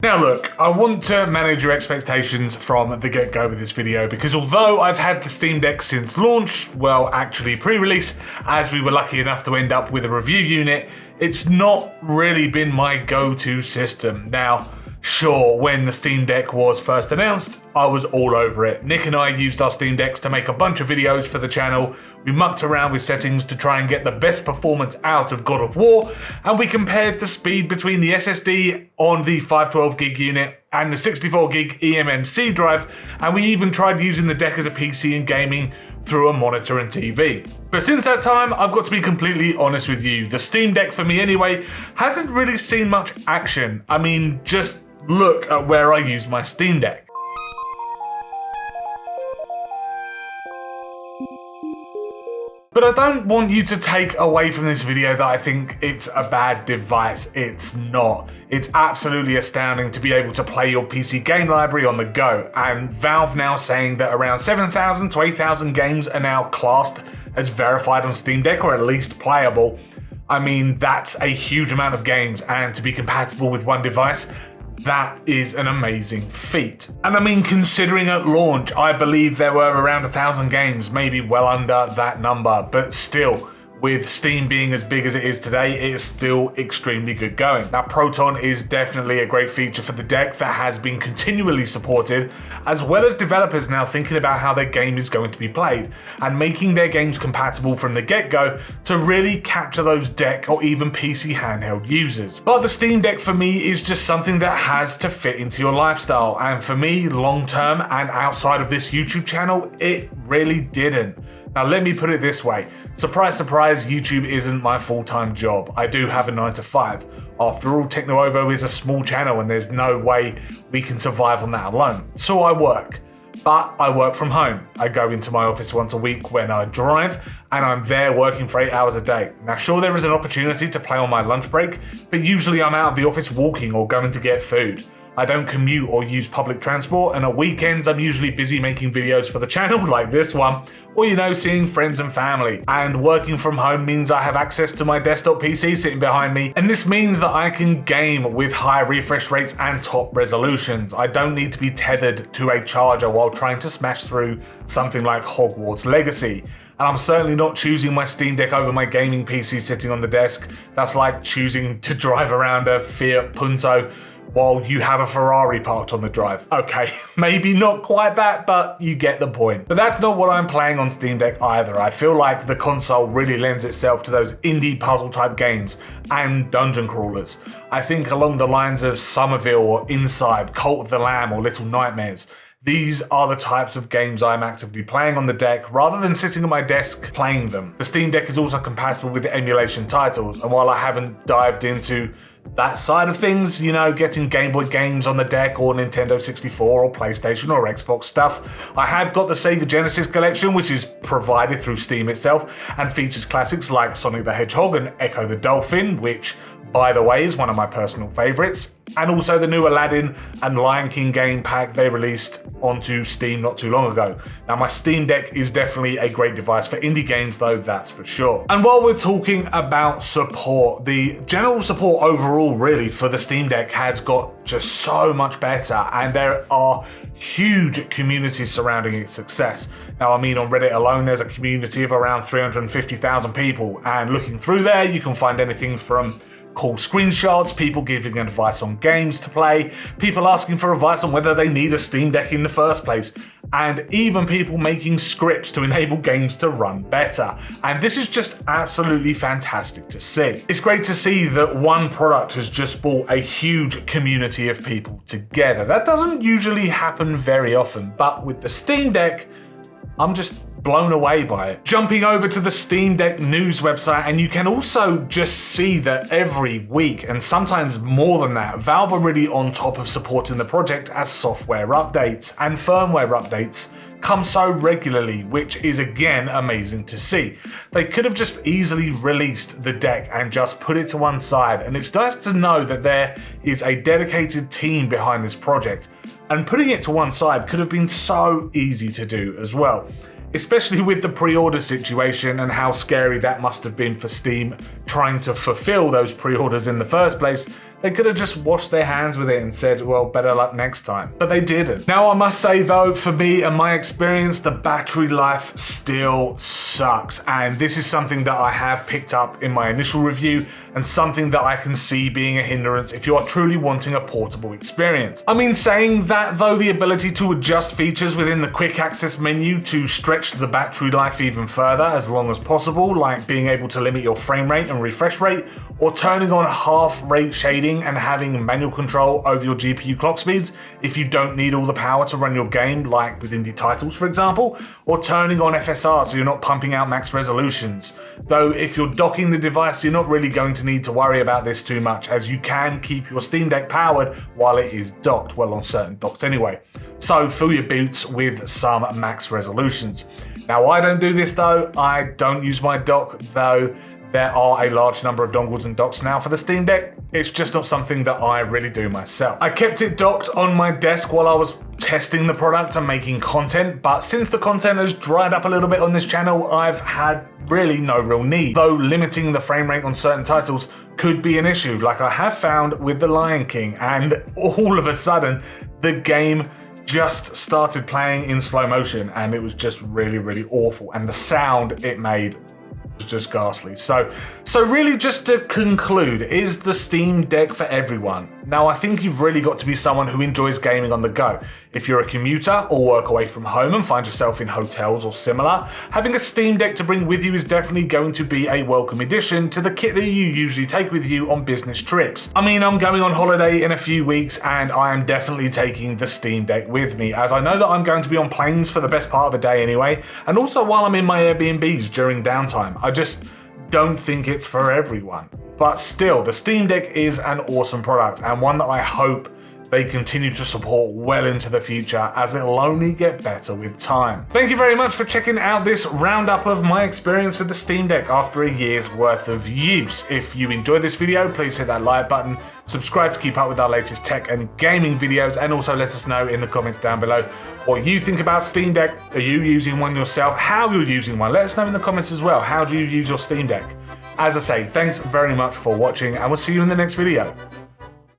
Now look, I want to manage your expectations from the get-go with this video, because although I've had the Steam Deck since launch, well actually pre-release, as we were lucky enough to end up with a review unit, it's not really been my go-to system. Now, sure, when the Steam Deck was first announced, I was all over it. Nick and I used our Steam Decks to make a bunch of videos for the channel. We mucked around with settings to try and get the best performance out of God of War, and we compared the speed between the SSD on the 512 gig unit and the 64 gig eMMC drive, and we even tried using the deck as a PC in gaming through a monitor and TV. But since that time, I've got to be completely honest with you, the Steam Deck for me anyway hasn't really seen much action. I mean, just look at where I use my Steam Deck. But I don't want you to take away from this video that I think it's a bad device. It's not. It's absolutely astounding to be able to play your PC game library on the go. And Valve now saying that around 7,000 to 8,000 games are now classed as verified on Steam Deck, or at least playable. I mean, that's a huge amount of games, and to be compatible with one device, that is an amazing feat. And I mean, considering at launch, I believe there were around 1,000 games, maybe well under that number, but still, with Steam being as big as it is today, it is still extremely good going. Now, Proton is definitely a great feature for the deck that has been continually supported, as well as developers now thinking about how their game is going to be played, and making their games compatible from the get-go to really capture those deck or even PC handheld users. But the Steam Deck for me is just something that has to fit into your lifestyle, and for me, long-term and outside of this YouTube channel, it really didn't. Now, let me put it this way. Surprise, surprise, YouTube isn't my full-time job. I do have a 9 to 5. After all, TechNuovo is a small channel and there's no way we can survive on that alone. So I work. But I work from home. I go into my office once a week when I drive, and I'm there working for 8 hours a day. Now, sure, there is an opportunity to play on my lunch break, but usually I'm out of the office walking or going to get food. I don't commute or use public transport, and at weekends I'm usually busy making videos for the channel like this one, or seeing friends and family. And working from home means I have access to my desktop PC sitting behind me, and this means that I can game with high refresh rates and top resolutions. I don't need to be tethered to a charger while trying to smash through something like Hogwarts Legacy. And I'm certainly not choosing my Steam Deck over my gaming PC sitting on the desk. That's like choosing to drive around a Fiat Punto while you have a Ferrari parked on the drive. Okay, maybe not quite that, but you get the point. But that's not what I'm playing on Steam Deck either. I feel like the console really lends itself to those indie puzzle type games and dungeon crawlers. I think along the lines of Somerville or Inside, Cult of the Lamb or Little Nightmares. These are the types of games I'm actively playing on the deck rather than sitting at my desk playing them. The Steam Deck is also compatible with emulation titles, and while I haven't dived into that side of things, getting Game Boy games on the deck or Nintendo 64 or PlayStation or Xbox stuff, I have got the Sega Genesis collection, which is provided through Steam itself and features classics like Sonic the Hedgehog and Echo the Dolphin, which, by the way, is one of my personal favorites, and also the new Aladdin and Lion King game pack they released onto Steam not too long ago. Now, my Steam Deck is definitely a great device for indie games though, that's for sure. And while we're talking about support, the general support overall really for the Steam Deck has got just so much better, and there are huge communities surrounding its success. Now, I mean, on Reddit alone, there's a community of around 350,000 people, and looking through there, you can find anything from cool screenshots, people giving advice on games to play, people asking for advice on whether they need a Steam Deck in the first place, and even people making scripts to enable games to run better. And this is just absolutely fantastic to see. It's great to see that one product has just brought a huge community of people together. That doesn't usually happen very often, but with the Steam Deck, I'm just blown away by it. Jumping over to the Steam Deck news website, and you can also just see that every week, and sometimes more than that, Valve are really on top of supporting the project as software updates and firmware updates come so regularly, which is again amazing to see. They could have just easily released the deck and just put it to one side, and it's nice to know that there is a dedicated team behind this project, and putting it to one side could have been so easy to do as well. Especially with the pre-order situation and how scary that must have been for Steam trying to fulfill those pre-orders in the first place. They could have just washed their hands with it and said, well, better luck next time. But they didn't. Now, I must say though, for me and my experience, the battery life still sucks. And this is something that I have picked up in my initial review and something that I can see being a hindrance if you are truly wanting a portable experience. I mean, saying that though, the ability to adjust features within the quick access menu to stretch the battery life even further as long as possible, like being able to limit your frame rate and refresh rate, or turning on half rate shading and having manual control over your GPU clock speeds if you don't need all the power to run your game, like with indie titles for example, or turning on FSR so you're not pumping out max resolutions. Though if you're docking the device, you're not really going to need to worry about this too much, as you can keep your Steam Deck powered while it is docked, well, on certain docks anyway. So fill your boots with some max resolutions. Now, I don't do this though. I don't use my dock, though there are a large number of dongles and docks now for the Steam Deck. It's just not something that I really do myself. I kept it docked on my desk while I was testing the product and making content, but since the content has dried up a little bit on this channel, I've had really no real need. Though limiting the frame rate on certain titles could be an issue, like I have found with The Lion King, and all of a sudden, the game just started playing in slow motion and it was just really awful, and the sound it made was just ghastly. So really, just to conclude, is the Steam Deck for everyone? Now, I think you've really got to be someone who enjoys gaming on the go. If you're a commuter or work away from home and find yourself in hotels or similar, having a Steam Deck to bring with you is definitely going to be a welcome addition to the kit that you usually take with you on business trips. I mean, I'm going on holiday in a few weeks and I am definitely taking the Steam Deck with me, as I know that I'm going to be on planes for the best part of the day anyway, and also while I'm in my Airbnbs during downtime. I just don't think it's for everyone. But still, the Steam Deck is an awesome product, and one that I hope they continue to support well into the future, as it'll only get better with time. Thank you very much for checking out this roundup of my experience with the Steam Deck after a year's worth of use. If you enjoyed this video, please hit that like button, subscribe to keep up with our latest tech and gaming videos, and also let us know in the comments down below what you think about Steam Deck. Are you using one yourself? How you're using one? Let us know in the comments as well. How do you use your Steam Deck? As I say, thanks very much for watching, and we'll see you in the next video.